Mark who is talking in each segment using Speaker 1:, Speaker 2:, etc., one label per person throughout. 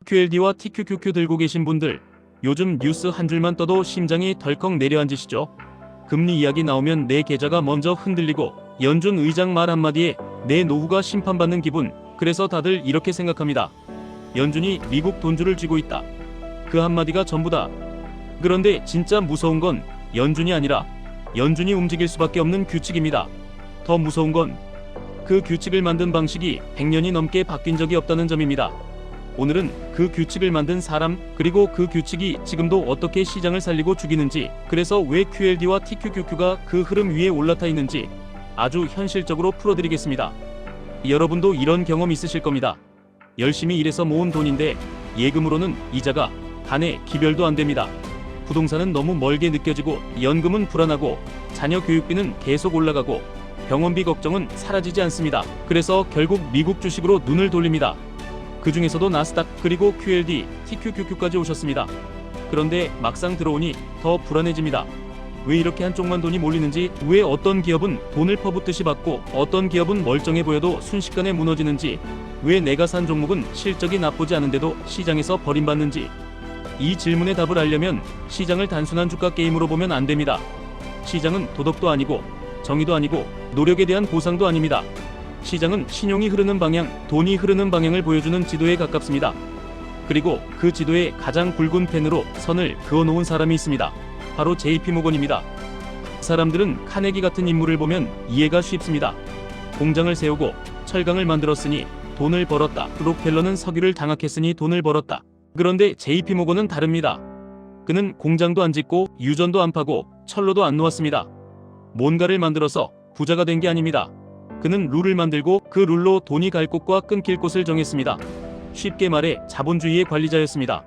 Speaker 1: QLD와 TQQQ 들고 계신 분들, 요즘 뉴스 한 줄만 떠도 심장이 덜컥 내려앉으시죠? 금리 이야기 나오면 내 계좌가 먼저 흔들리고 연준 의장 말 한마디에 내 노후가 심판받는 기분. 그래서 다들 이렇게 생각합니다. 연준이 미국 돈줄을 쥐고 있다. 그 한마디가 전부다. 그런데 진짜 무서운 건 연준이 아니라 연준이 움직일 수밖에 없는 규칙입니다. 더 무서운 건 그 규칙을 만든 방식이 100년이 넘게 바뀐 적이 없다는 점입니다. 오늘은 그 규칙을 만든 사람, 그리고 그 규칙이 지금도 어떻게 시장을 살리고 죽이는지, 그래서 왜 QLD와 TQQQ가 그 흐름 위에 올라타 있는지 아주 현실적으로 풀어드리겠습니다. 여러분도 이런 경험 있으실 겁니다. 열심히 일해서 모은 돈인데 예금으로는 이자가 단에 기별도 안 됩니다. 부동산은 너무 멀게 느껴지고 연금은 불안하고 자녀 교육비는 계속 올라가고 병원비 걱정은 사라지지 않습니다. 그래서 결국 미국 주식으로 눈을 돌립니다. 그 중에서도 나스닥, 그리고 QLD, TQQQ까지 오셨습니다. 그런데 막상 들어오니 더 불안해집니다. 왜 이렇게 한쪽만 돈이 몰리는지, 왜 어떤 기업은 돈을 퍼붓듯이 받고 어떤 기업은 멀쩡해 보여도 순식간에 무너지는지, 왜 내가 산 종목은 실적이 나쁘지 않은데도 시장에서 버림받는지, 이 질문에 답을 알려면 시장을 단순한 주가 게임으로 보면 안 됩니다. 시장은 도덕도 아니고 정의도 아니고 노력에 대한 보상도 아닙니다. 시장은 신용이 흐르는 방향, 돈이 흐르는 방향을 보여주는 지도에 가깝습니다. 그리고 그 지도에 가장 굵은 펜으로 선을 그어놓은 사람이 있습니다. 바로 JP모건입니다. 사람들은 카네기 같은 인물을 보면 이해가 쉽습니다. 공장을 세우고 철강을 만들었으니 돈을 벌었다. 록펠러는 석유를 장악했으니 돈을 벌었다. 그런데 JP모건은 다릅니다. 그는 공장도 안 짓고 유전도 안 파고 철로도 안 놓았습니다. 뭔가를 만들어서 부자가 된 게 아닙니다. 그는 룰을 만들고 그 룰로 돈이 갈 곳과 끊길 곳을 정했습니다. 쉽게 말해 자본주의의 관리자였습니다.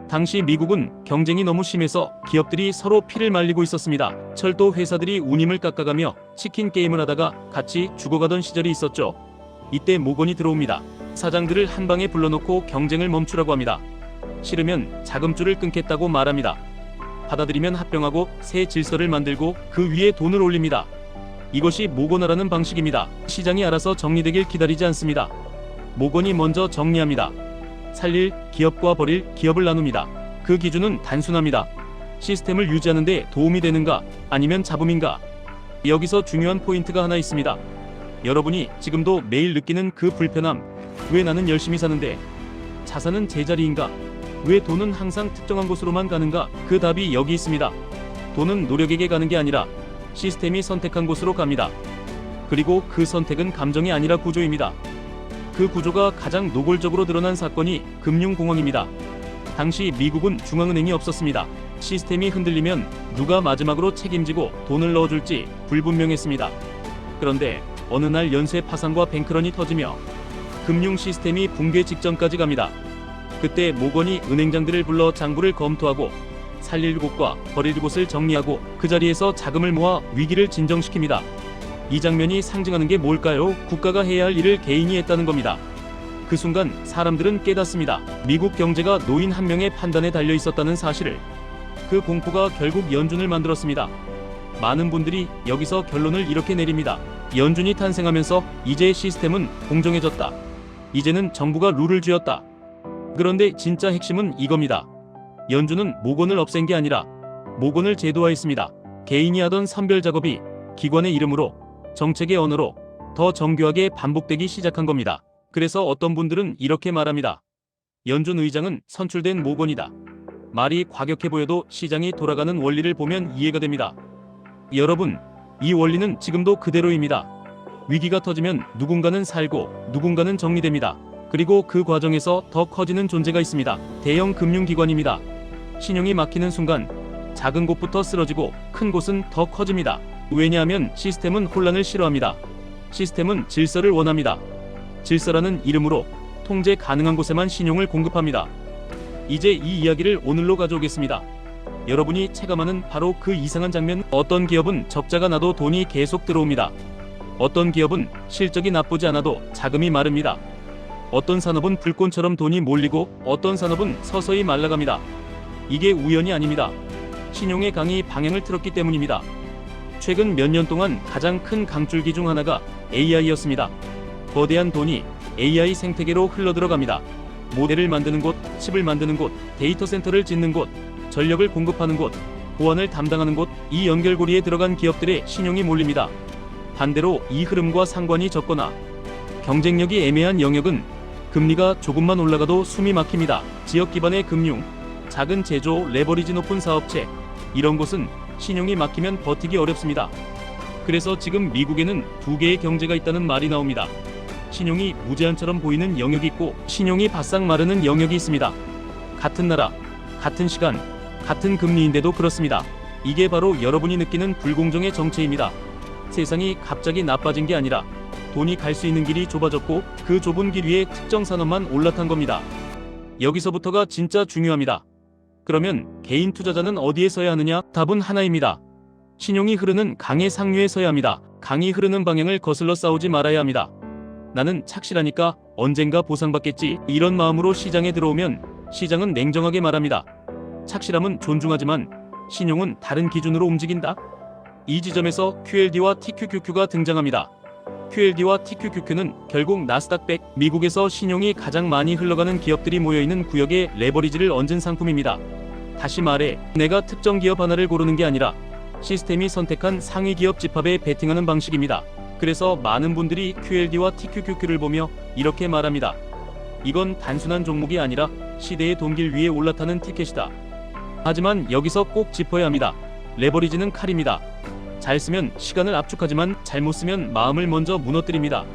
Speaker 1: 당시 미국은 경쟁이 너무 심해서 기업들이 서로 피를 말리고 있었습니다. 철도 회사들이 운임을 깎아가며 치킨 게임을 하다가 같이 죽어가던 시절이 있었죠. 이때 모건이 들어옵니다. 사장들을 한 방에 불러놓고 경쟁을 멈추라고 합니다. 싫으면 자금줄을 끊겠다고 말합니다. 받아들이면 합병하고 새 질서를 만들고 그 위에 돈을 올립니다. 이것이 모건하라는 방식입니다. 시장이 알아서 정리되길 기다리지 않습니다. 모건이 먼저 정리합니다. 살릴 기업과 버릴 기업을 나눕니다. 그 기준은 단순합니다. 시스템을 유지하는 데 도움이 되는가, 아니면 잡음인가. 여기서 중요한 포인트가 하나 있습니다. 여러분이 지금도 매일 느끼는 그 불편함. 왜 나는 열심히 사는데 자산은 제자리인가? 왜 돈은 항상 특정한 곳으로만 가는가? 그 답이 여기 있습니다. 돈은 노력에게 가는 게 아니라 시스템이 선택한 곳으로 갑니다. 그리고 그 선택은 감정이 아니라 구조입니다. 그 구조가 가장 노골적으로 드러난 사건이 금융공황입니다. 당시 미국은 중앙은행이 없었습니다. 시스템이 흔들리면 누가 마지막으로 책임지고 돈을 넣어줄지 불분명했습니다. 그런데 어느 날 연쇄 파산과 뱅크런이 터지며 금융 시스템이 붕괴 직전까지 갑니다. 그때 모건이 은행장들을 불러 장부를 검토하고 살릴 곳과 버릴 곳을 정리하고 그 자리에서 자금을 모아 위기를 진정시킵니다. 이 장면이 상징하는 게 뭘까요? 국가가 해야 할 일을 개인이 했다는 겁니다. 그 순간 사람들은 깨닫습니다. 미국 경제가 노인 한 명의 판단에 달려 있었다는 사실을. 그 공포가 결국 연준을 만들었습니다. 많은 분들이 여기서 결론을 이렇게 내립니다. 연준이 탄생하면서 이제 시스템은 공정해졌다. 이제는 정부가 룰을 쥐었다. 그런데 진짜 핵심은 이겁니다. 연준은 모건을 없앤 게 아니라 모건을 제도화했습니다. 개인이 하던 선별 작업이 기관의 이름으로, 정책의 언어로 더 정교하게 반복되기 시작한 겁니다. 그래서 어떤 분들은 이렇게 말합니다. 연준 의장은 선출된 모건이다. 말이 과격해 보여도 시장이 돌아가는 원리를 보면 이해가 됩니다. 여러분, 이 원리는 지금도 그대로입니다. 위기가 터지면 누군가는 살고 누군가는 정리됩니다. 그리고 그 과정에서 더 커지는 존재가 있습니다. 대형 금융기관입니다. 신용이 막히는 순간 작은 곳부터 쓰러지고 큰 곳은 더 커집니다. 왜냐하면 시스템은 혼란을 싫어합니다. 시스템은 질서를 원합니다. 질서라는 이름으로 통제 가능한 곳에만 신용을 공급합니다. 이제 이 이야기를 오늘로 가져오겠습니다. 여러분이 체감하는 바로 그 이상한 장면. 어떤 기업은 적자가 나도 돈이 계속 들어옵니다. 어떤 기업은 실적이 나쁘지 않아도 자금이 마릅니다. 어떤 산업은 불꽃처럼 돈이 몰리고 어떤 산업은 서서히 말라갑니다. 이게 우연이 아닙니다. 신용의 강이 방향을 틀었기 때문입니다. 최근 몇 년 동안 가장 큰 강줄기 중 하나가 AI였습니다. 거대한 돈이 AI 생태계로 흘러들어갑니다. 모델을 만드는 곳, 칩을 만드는 곳, 데이터 센터를 짓는 곳, 전력을 공급하는 곳, 보안을 담당하는 곳, 이 연결고리에 들어간 기업들의 신용이 몰립니다. 반대로 이 흐름과 상관이 적거나 경쟁력이 애매한 영역은 금리가 조금만 올라가도 숨이 막힙니다. 지역 기반의 금융, 작은 제조, 레버리지 높은 사업체, 이런 곳은 신용이 막히면 버티기 어렵습니다. 그래서 지금 미국에는 두 개의 경제가 있다는 말이 나옵니다. 신용이 무제한처럼 보이는 영역이 있고 신용이 바싹 마르는 영역이 있습니다. 같은 나라, 같은 시간, 같은 금리인데도 그렇습니다. 이게 바로 여러분이 느끼는 불공정의 정체입니다. 세상이 갑자기 나빠진 게 아니라 돈이 갈 수 있는 길이 좁아졌고 그 좁은 길 위에 특정 산업만 올라탄 겁니다. 여기서부터가 진짜 중요합니다. 그러면 개인 투자자는 어디에 서야 하느냐? 답은 하나입니다. 신용이 흐르는 강의 상류에 서야 합니다. 강이 흐르는 방향을 거슬러 싸우지 말아야 합니다. 나는 착실하니까 언젠가 보상받겠지, 이런 마음으로 시장에 들어오면 시장은 냉정하게 말합니다. 착실함은 존중하지만 신용은 다른 기준으로 움직인다. 이 지점에서 QLD와 TQQQ가 등장합니다. QLD와 TQQQ는 결국 나스닥 100, 미국에서 신용이 가장 많이 흘러가는 기업들이 모여있는 구역에 레버리지를 얹은 상품입니다. 다시 말해, 내가 특정 기업 하나를 고르는 게 아니라 시스템이 선택한 상위 기업 집합에 베팅하는 방식입니다. 그래서 많은 분들이 QLD와 TQQQ를 보며 이렇게 말합니다. 이건 단순한 종목이 아니라 시대의 동길 위에 올라타는 티켓이다. 하지만 여기서 꼭 짚어야 합니다. 레버리지는 칼입니다. 잘 쓰면 시간을 압축하지만 잘못 쓰면 마음을 먼저 무너뜨립니다.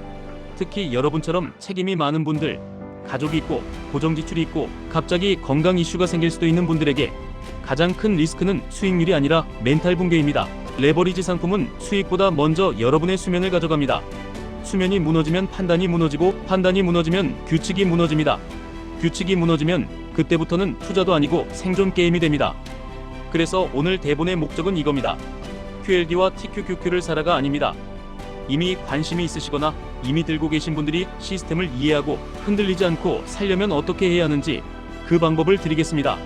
Speaker 1: 특히 여러분처럼 책임이 많은 분들, 가족이 있고 고정지출이 있고 갑자기 건강 이슈가 생길 수도 있는 분들에게 가장 큰 리스크는 수익률이 아니라 멘탈 붕괴입니다. 레버리지 상품은 수익보다 먼저 여러분의 수면을 가져갑니다. 수면이 무너지면 판단이 무너지고 판단이 무너지면 규칙이 무너집니다. 규칙이 무너지면 그때부터는 투자도 아니고 생존 게임이 됩니다. 그래서 오늘 대본의 목적은 이겁니다. QLD와 TQQQ를 사라가 아닙니다. 이미 관심이 있으시거나 이미 들고 계신 분들이 시스템을 이해하고 흔들리지 않고 살려면 어떻게 해야 하는지 그 방법을 드리겠습니다.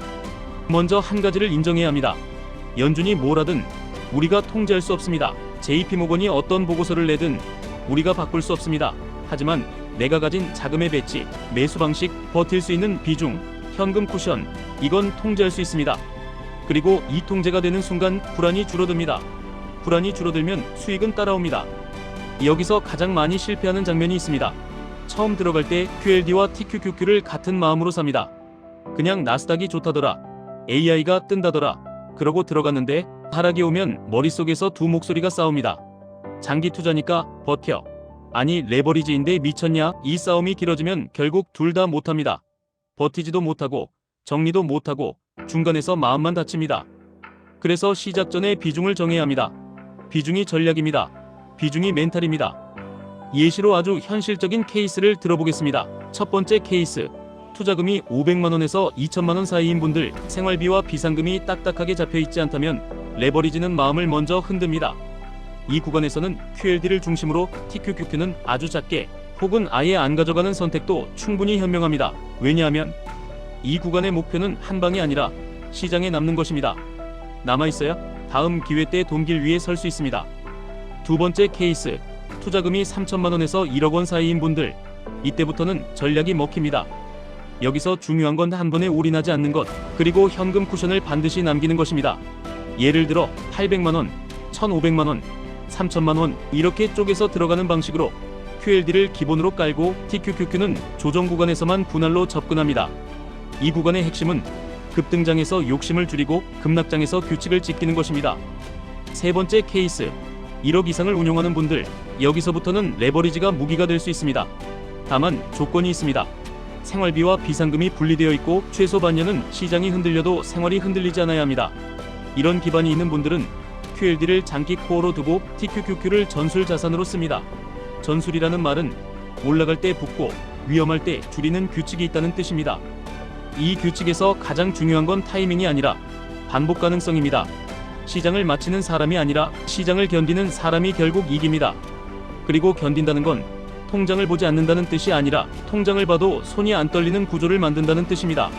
Speaker 1: 먼저 한 가지를 인정해야 합니다. 연준이 뭘 하든 우리가 통제할 수 없습니다. JP모건이 어떤 보고서를 내든 우리가 바꿀 수 없습니다. 하지만 내가 가진 자금의 배치, 매수 방식, 버틸 수 있는 비중, 현금 쿠션, 이건 통제할 수 있습니다. 그리고 이 통제가 되는 순간 불안이 줄어듭니다. 불안이 줄어들면 수익은 따라옵니다. 여기서 가장 많이 실패하는 장면이 있습니다. 처음 들어갈 때 QLD와 TQQQ를 같은 마음으로 삽니다. 그냥 나스닥이 좋다더라, AI가 뜬다더라, 그러고 들어갔는데 하락이 오면 머릿속에서 두 목소리가 싸웁니다. 장기 투자니까 버텨, 아니 레버리지인데 미쳤냐? 이 싸움이 길어지면 결국 둘 다 못합니다. 버티지도 못하고 정리도 못하고 중간에서 마음만 다칩니다. 그래서 시작 전에 비중을 정해야 합니다. 비중이 전략입니다. 비중이 멘탈입니다. 예시로 아주 현실적인 케이스를 들어보겠습니다. 첫 번째 케이스, 투자금이 500만원에서 2천만원 사이인 분들, 생활비와 비상금이 딱딱하게 잡혀있지 않다면 레버리지는 마음을 먼저 흔듭니다. 이 구간에서는 QLD를 중심으로 TQQQ는 아주 작게 혹은 아예 안 가져가는 선택도 충분히 현명합니다. 왜냐하면 이 구간의 목표는 한 방이 아니라 시장에 남는 것입니다. 남아있어야 다음 기회 때 돈길 위에 설 수 있습니다. 두 번째 케이스, 투자금이 3천만원에서 1억원 사이인 분들, 이때부터는 전략이 먹힙니다. 여기서 중요한 건 한 번에 올인하지 않는 것, 그리고 현금 쿠션을 반드시 남기는 것입니다. 예를 들어 800만원, 1,500만원, 3천만원 이렇게 쪼개서 들어가는 방식으로 QLD를 기본으로 깔고 TQQQ는 조정 구간에서만 분할로 접근합니다. 이 구간의 핵심은 급등장에서 욕심을 줄이고 급락장에서 규칙을 지키는 것입니다. 세 번째 케이스, 1억 이상을 운용하는 분들, 여기서부터는 레버리지가 무기가 될 수 있습니다. 다만 조건이 있습니다. 생활비와 비상금이 분리되어 있고 최소 반년은 시장이 흔들려도 생활이 흔들리지 않아야 합니다. 이런 기반이 있는 분들은 QLD를 장기 코어로 두고 TQQQ를 전술 자산으로 씁니다. 전술이라는 말은 올라갈 때 붙고 위험할 때 줄이는 규칙이 있다는 뜻입니다. 이 규칙에서 가장 중요한 건 타이밍이 아니라 반복 가능성입니다. 시장을 맞히는 사람이 아니라 시장을 견디는 사람이 결국 이깁니다. 그리고 견딘다는 건 통장을 보지 않는다는 뜻이 아니라 통장을 봐도 손이 안 떨리는 구조를 만든다는 뜻입니다.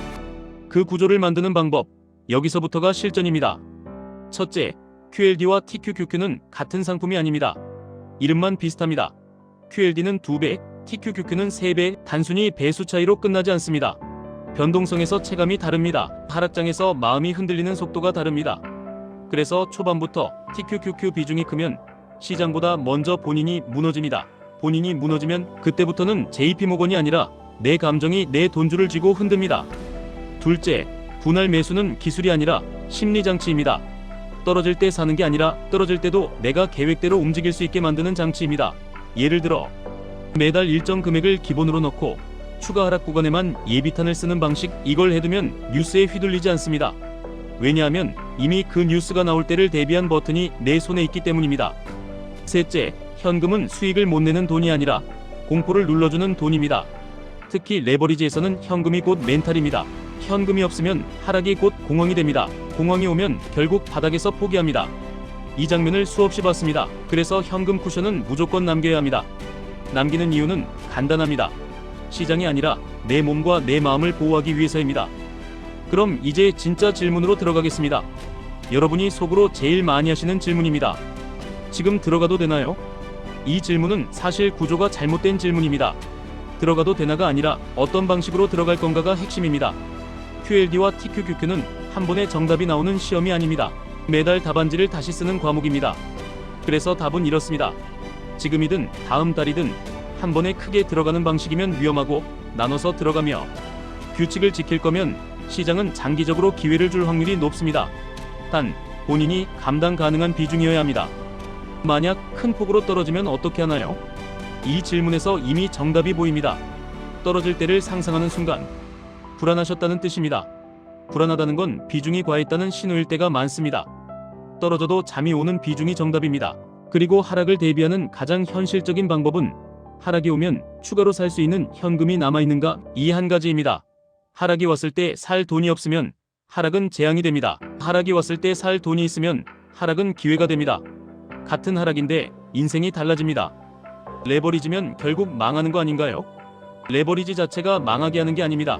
Speaker 1: 그 구조를 만드는 방법, 여기서부터가 실전입니다. 첫째, QLD와 TQQQ는 같은 상품이 아닙니다. 이름만 비슷합니다. QLD는 2배, TQQQ는 3배, 단순히 배수 차이로 끝나지 않습니다. 변동성에서 체감이 다릅니다. 하락장에서 마음이 흔들리는 속도가 다릅니다. 그래서 초반부터 TQQQ 비중이 크면 시장보다 먼저 본인이 무너집니다. 본인이 무너지면 그때부터는 JP모건이 아니라 내 감정이 내 돈줄을 쥐고 흔듭니다. 둘째, 분할 매수는 기술이 아니라 심리장치입니다. 떨어질 때 사는 게 아니라 떨어질 때도 내가 계획대로 움직일 수 있게 만드는 장치입니다. 예를 들어 매달 일정 금액을 기본으로 넣고 추가 하락 구간에만 예비탄을 쓰는 방식, 이걸 해두면 뉴스에 휘둘리지 않습니다. 왜냐하면 이미 그 뉴스가 나올 때를 대비한 버튼이 내 손에 있기 때문입니다. 셋째, 현금은 수익을 못 내는 돈이 아니라 공포를 눌러주는 돈입니다. 특히 레버리지에서는 현금이 곧 멘탈입니다. 현금이 없으면 하락이 곧 공황이 됩니다. 공황이 오면 결국 바닥에서 포기합니다. 이 장면을 수없이 봤습니다. 그래서 현금 쿠션은 무조건 남겨야 합니다. 남기는 이유는 간단합니다. 시장이 아니라 내 몸과 내 마음을 보호하기 위해서입니다. 그럼 이제 진짜 질문으로 들어가겠습니다. 여러분이 속으로 제일 많이 하시는 질문입니다. 지금 들어가도 되나요? 이 질문은 사실 구조가 잘못된 질문입니다. 들어가도 되나가 아니라 어떤 방식으로 들어갈 건가가 핵심입니다. QLD와 TQQQ는 한 번에 정답이 나오는 시험이 아닙니다. 매달 답안지를 다시 쓰는 과목입니다. 그래서 답은 이렇습니다. 지금이든 다음 달이든 한 번에 크게 들어가는 방식이면 위험하고, 나눠서 들어가며 규칙을 지킬 거면 시장은 장기적으로 기회를 줄 확률이 높습니다. 단 본인이 감당 가능한 비중이어야 합니다. 만약 큰 폭으로 떨어지면 어떻게 하나요? 이 질문에서 이미 정답이 보입니다. 떨어질 때를 상상하는 순간 불안하셨다는 뜻입니다. 불안하다는 건 비중이 과했다는 신호일 때가 많습니다. 떨어져도 잠이 오는 비중이 정답입니다. 그리고 하락을 대비하는 가장 현실적인 방법은 하락이 오면 추가로 살 수 있는 현금이 남아있는가, 이 한 가지입니다. 하락이 왔을 때 살 돈이 없으면 하락은 재앙이 됩니다. 하락이 왔을 때 살 돈이 있으면 하락은 기회가 됩니다. 같은 하락인데 인생이 달라집니다. 레버리지면 결국 망하는 거 아닌가요? 레버리지 자체가 망하게 하는 게 아닙니다.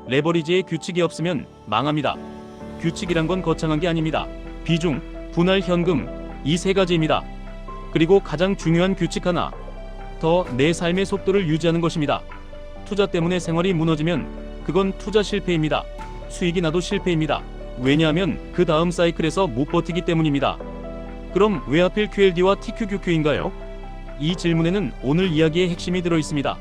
Speaker 1: 레버리지에 규칙이 없으면 망합니다. 규칙이란 건 거창한 게 아닙니다. 비중, 분할 현금, 이 세 가지입니다. 그리고 가장 중요한 규칙 하나 더, 내 삶의 속도를 유지하는 것입니다. 투자 때문에 생활이 무너지면 그건 투자 실패입니다. 수익이 나도 실패입니다. 왜냐하면 그 다음 사이클에서 못 버티기 때문입니다. 그럼 왜 하필 QLD와 TQQQ인가요? 이 질문에는 오늘 이야기의 핵심이 들어있습니다.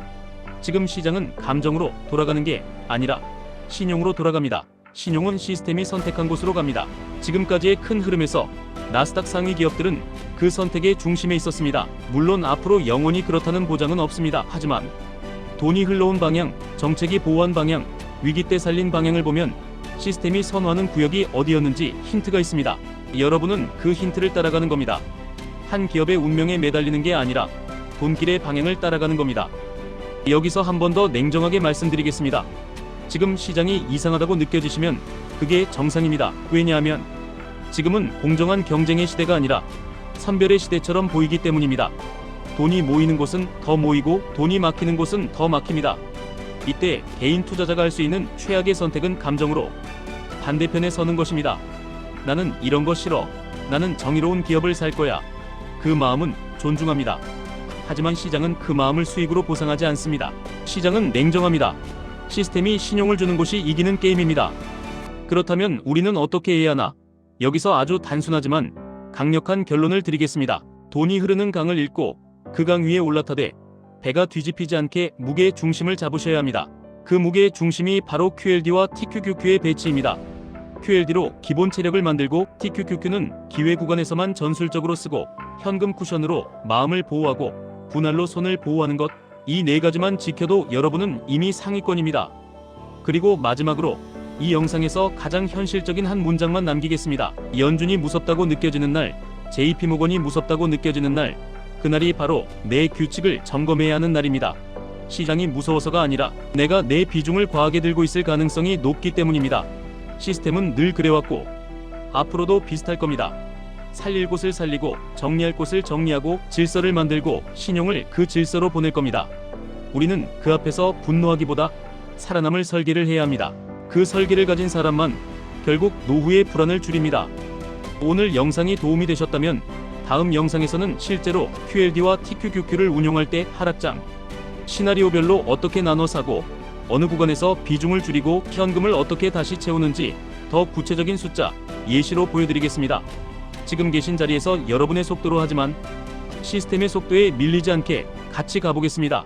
Speaker 1: 지금 시장은 감정으로 돌아가는 게 아니라 신용으로 돌아갑니다. 신용은 시스템이 선택한 곳으로 갑니다. 지금까지의 큰 흐름에서 나스닥 상위 기업들은 그 선택의 중심에 있었습니다. 물론 앞으로 영원히 그렇다는 보장은 없습니다. 하지만 돈이 흘러온 방향, 정책이 보호한 방향, 위기 때 살린 방향을 보면 시스템이 선호하는 구역이 어디였는지 힌트가 있습니다. 여러분은 그 힌트를 따라가는 겁니다. 한 기업의 운명에 매달리는 게 아니라 돈길의 방향을 따라가는 겁니다. 여기서 한 번 더 냉정하게 말씀드리겠습니다. 지금 시장이 이상하다고 느껴지시면 그게 정상입니다. 왜냐하면 지금은 공정한 경쟁의 시대가 아니라 선별의 시대처럼 보이기 때문입니다. 돈이 모이는 곳은 더 모이고 돈이 막히는 곳은 더 막힙니다. 이때 개인 투자자가 할 수 있는 최악의 선택은 감정으로 반대편에 서는 것입니다. 나는 이런 거 싫어. 나는 정의로운 기업을 살 거야. 그 마음은 존중합니다. 하지만 시장은 그 마음을 수익으로 보상하지 않습니다. 시장은 냉정합니다. 시스템이 신용을 주는 곳이 이기는 게임입니다. 그렇다면 우리는 어떻게 해야 하나? 여기서 아주 단순하지만 강력한 결론을 드리겠습니다. 돈이 흐르는 강을 잃고 그 강 위에 올라타되 배가 뒤집히지 않게 무게의 중심을 잡으셔야 합니다. 그 무게의 중심이 바로 QLD와 TQQQ의 배치입니다. QLD로 기본 체력을 만들고 TQQQ는 기회 구간에서만 전술적으로 쓰고 현금 쿠션으로 마음을 보호하고 분할로 손을 보호하는 것, 이 네 가지만 지켜도 여러분은 이미 상위권입니다. 그리고 마지막으로 이 영상에서 가장 현실적인 한 문장만 남기겠습니다. 연준이 무섭다고 느껴지는 날, JP모건이 무섭다고 느껴지는 날, 그날이 바로 내 규칙을 점검해야 하는 날입니다. 시장이 무서워서가 아니라 내가 내 비중을 과하게 들고 있을 가능성이 높기 때문입니다. 시스템은 늘 그래왔고 앞으로도 비슷할 겁니다. 살릴 곳을 살리고 정리할 곳을 정리하고 질서를 만들고 신용을 그 질서로 보낼 겁니다. 우리는 그 앞에서 분노하기보다 살아남을 설계를 해야 합니다. 그 설계를 가진 사람만 결국 노후의 불안을 줄입니다. 오늘 영상이 도움이 되셨다면 다음 영상에서는 실제로 QLD와 TQQQ를 운용할 때 하락장, 시나리오별로 어떻게 나눠 사고 어느 구간에서 비중을 줄이고 현금을 어떻게 다시 채우는지 더 구체적인 숫자, 예시로 보여드리겠습니다. 지금 계신 자리에서 여러분의 속도로 하지만 시스템의 속도에 밀리지 않게 같이 가보겠습니다.